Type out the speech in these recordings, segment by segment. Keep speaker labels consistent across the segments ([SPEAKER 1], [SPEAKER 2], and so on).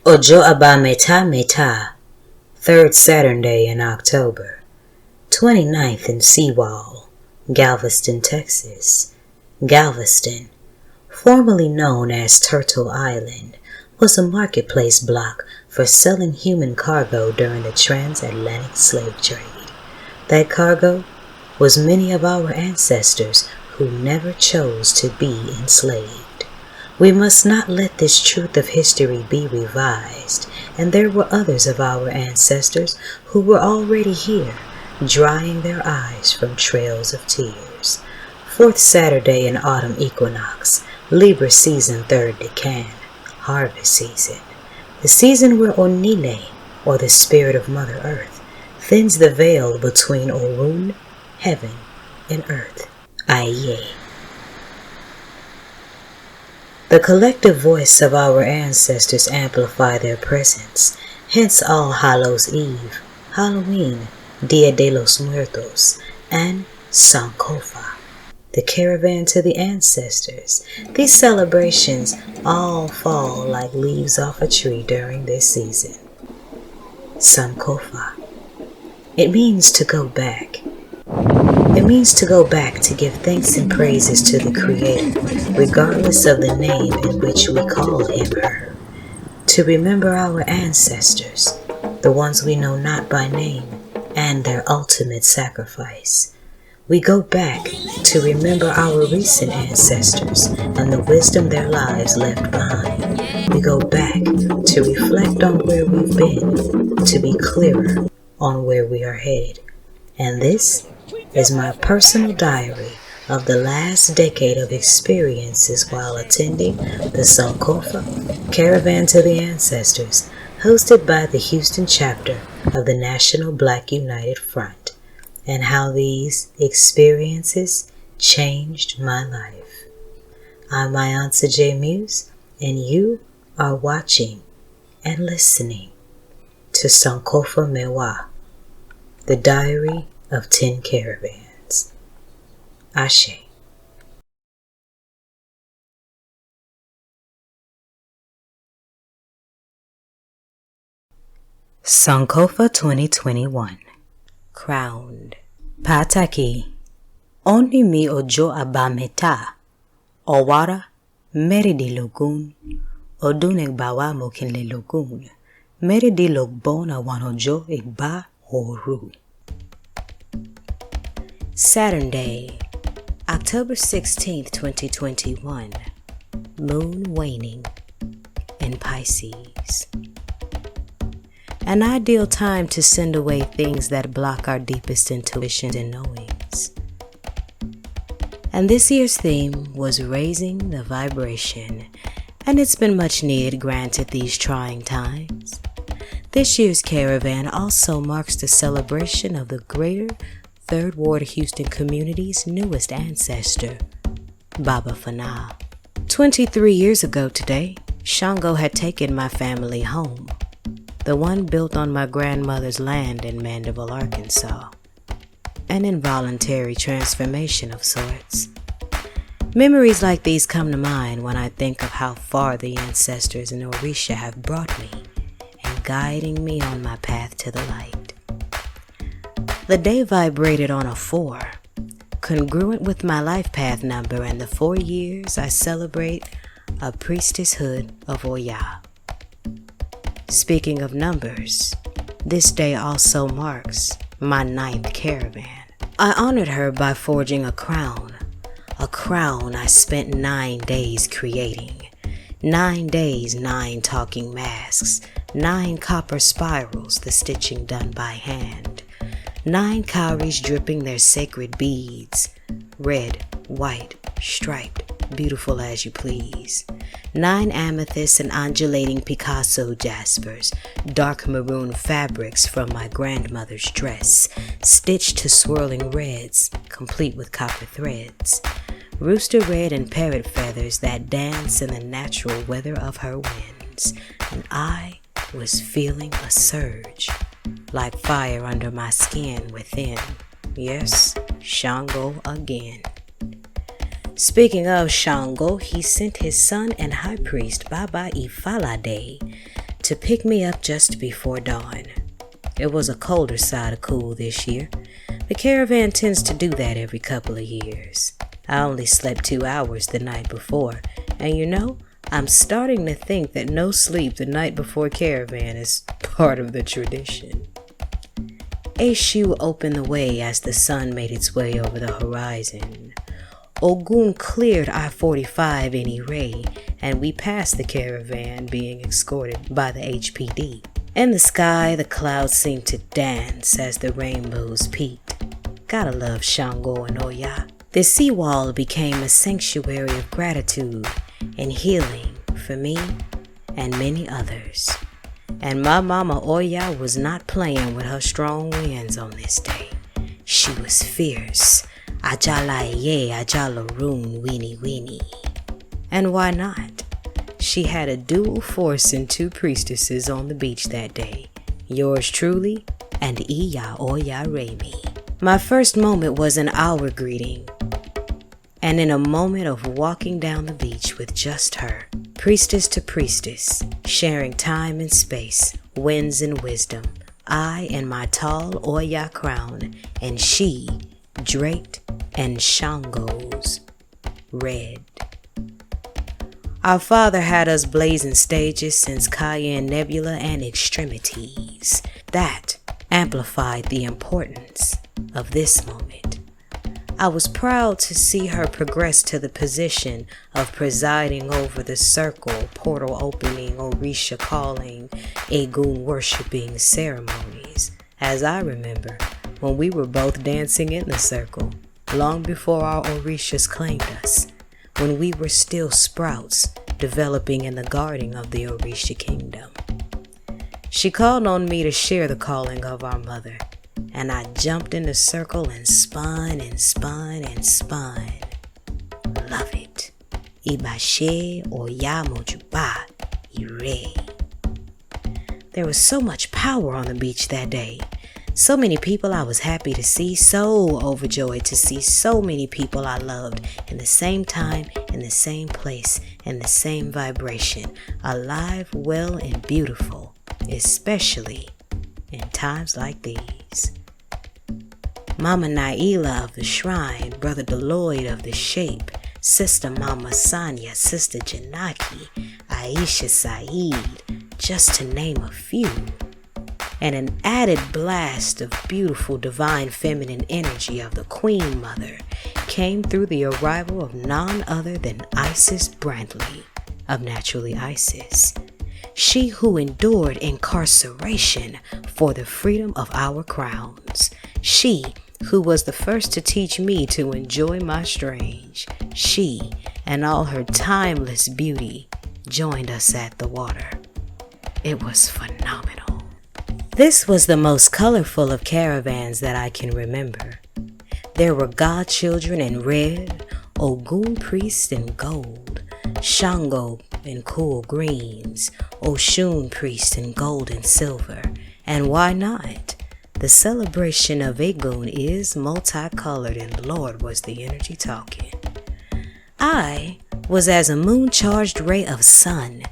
[SPEAKER 1] Ojo Aba Meta Meta, third Saturday in October, 29th in Seawall, Galveston, Texas. Galveston, formerly known as Turtle Island, was a marketplace block for selling human cargo during the transatlantic slave trade. That cargo was many of our ancestors who never chose to be enslaved. We must not let this truth of history be revised, and there were others of our ancestors who were already here, drying their eyes from trails of tears. Fourth Saturday in autumn equinox, Libra season, third decan, harvest season. The season where Onile, or the spirit of Mother Earth, thins the veil between Orun, heaven, and earth. Aye. The collective voice of our ancestors amplify their presence, hence All Hallows Eve, Halloween, Dia de los Muertos, and Sankofa, the caravan to the ancestors. These celebrations all fall like leaves off a tree during this season. Sankofa. It means to go back. It means to go back to give thanks and praises to the Creator, regardless of the name in which we call him or her. To remember our ancestors, the ones we know not by name, and their ultimate sacrifice. We go back to remember our recent ancestors and the wisdom their lives left behind. We go back to reflect on where we've been, to be clearer on where we are headed. And this is my personal diary of the last decade of experiences while attending the Sankofa Caravan to the Ancestors, hosted by the Houston chapter of the National Black United Front, and how these experiences changed my life. I'm my Aunt J. Muse, and you are watching and listening to Sankofa Mewa, the Diary of 10 Caravans. Ashe. Sankofa 2021. Crowned. Pataki. Oni mi ojo abameta. Owara. Meridi logun. Odunek bawa mokinle logun. Meridi logbona wanojo igba horu. Saturday, October 16th, 2021. Moon waning in Pisces. An ideal time to send away things that block our deepest intuitions and knowings. And this year's theme was raising the vibration, and it's been much needed granted these trying times. This year's caravan also marks the celebration of the greater Third Ward Houston community's newest ancestor, Baba Fana. 23 years ago today, Shango had taken my family home, the one built on my grandmother's land in Mandeville, Arkansas. An involuntary transformation of sorts. Memories like these come to mind when I think of how far the ancestors in Orisha have brought me and guiding me on my path to the light. The day vibrated on a 4, congruent with my life path number and the 4 years I celebrate a priestesshood of Oya. Speaking of numbers, this day also marks my 9th caravan. I honored her by forging a crown I spent 9 days creating. 9 days, 9 talking masks, 9 copper spirals, the stitching done by hand. 9 cowries dripping their sacred beads, red, white, striped, beautiful as you please. 9 amethysts and undulating Picasso jaspers, dark maroon fabrics from my grandmother's dress, stitched to swirling reds, complete with copper threads. Rooster red and parrot feathers that dance in the natural weather of her winds, and I was feeling a surge, like fire under my skin within. Yes, Shango again. Speaking of Shango, he sent his son and high priest Baba Ifalade to to pick me up just before dawn. It was a colder side of cool this year. The Caravan tends to do that every couple of years. I only slept 2 hours the night before, and I'm starting to think that no sleep the night before Caravan is part of the tradition. Eshu opened the way as the sun made its way over the horizon. Ogun cleared I-45 in Ire, and we passed the Caravan being escorted by the HPD. In the sky, the clouds seemed to dance as the rainbows peaked. Gotta love Shango and Oya. The seawall became a sanctuary of gratitude and healing for me and many others. And my mama Oya was not playing with her strong winds on this day. She was fierce. Ajala ye, ajala roon, weenie weenie. And why not? She had a dual force and 2 priestesses on the beach that day. Yours truly and Iya Oya Remi. My first moment was an hour greeting. And in a moment of walking down the beach with just her, priestess to priestess, sharing time and space, winds and wisdom, I in my tall Oya crown, and she draped in Shango's red. Our father had us blazing stages since Cayenne Nebula and Extremities. That amplified the importance of this moment. I was proud to see her progress to the position of presiding over the circle, portal opening, Orisha calling, Egun worshiping ceremonies, as I remember when we were both dancing in the circle, long before our Orishas claimed us, when we were still sprouts developing in the garden of the Orisha kingdom. She called on me to share the calling of our mother, and I jumped in the circle and spun and spun and spun. Love it. Ibashe Oya Mojuba Ire. There was so much power on the beach that day. So many people I was happy to see, so overjoyed to see so many people I loved in the same time, in the same place, in the same vibration, alive, well, and beautiful, especially in times like these. Mama Naila of the shrine, Brother Deloyd of the shape, Sister Mama Sanya, Sister Janaki, Aisha Saeed, just to name a few. And an added blast of beautiful divine feminine energy of the Queen Mother came through the arrival of none other than Isis Brantley of Naturally Isis. She who endured incarceration for the freedom of our crowns. She who was the first to teach me to enjoy my strange. She and all her timeless beauty joined us at the water. It was phenomenal. This was the most colorful of caravans that I can remember. There were godchildren in red, Ogun priests in gold, Shango in cool greens, Oshun priest in gold and silver, and why not? The celebration of Egun is multicolored, and Lord was the energy talking. I was as a moon-charged ray of sun,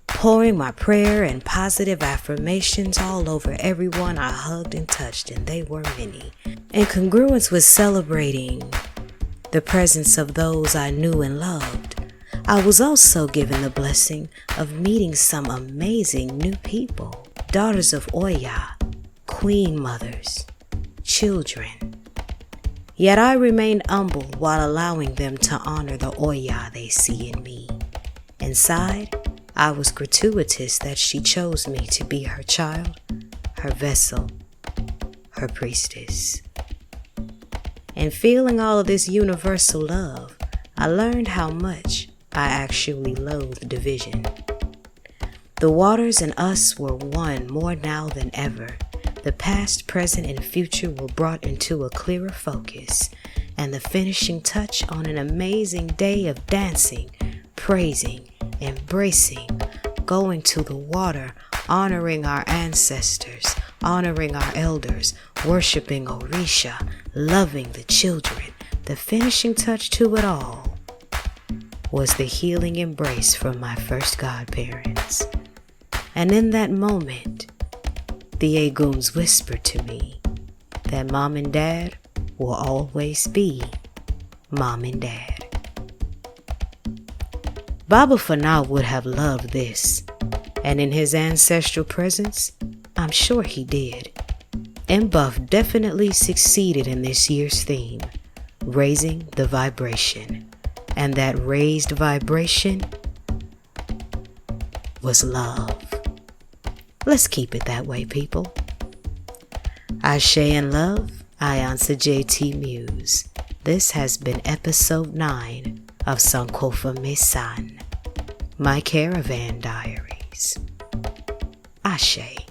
[SPEAKER 1] pouring my prayer and positive affirmations all over everyone I hugged and touched, and they were many. In congruence with celebrating the presence of those I knew and loved, I was also given the blessing of meeting some amazing new people, daughters of Oya, queen mothers, children. Yet I remained humble while allowing them to honor the Oya they see in me. Inside, I was gratuitous that she chose me to be her child, her vessel, her priestess. And feeling all of this universal love, I learned how much I actually loathed division. The waters and us were one more now than ever. The past, present, and future were brought into a clearer focus, and the finishing touch on an amazing day of dancing, praising, embracing, going to the water, honoring our ancestors, honoring our elders, worshiping Orisha, loving the children. The finishing touch to it all was the healing embrace from my first godparents. And in that moment, the Eguns whispered to me that Mom and Dad will always be Mom and Dad. Baba Fanal would have loved this, and in his ancestral presence, I'm sure he did. And Buff definitely succeeded in this year's theme, raising the vibration. And that raised vibration was love. Let's keep it that way, people. Ashe and love, I answer JT Muse. This has been episode 9 of Sankofa Misan, my Caravan Diaries. Ashe.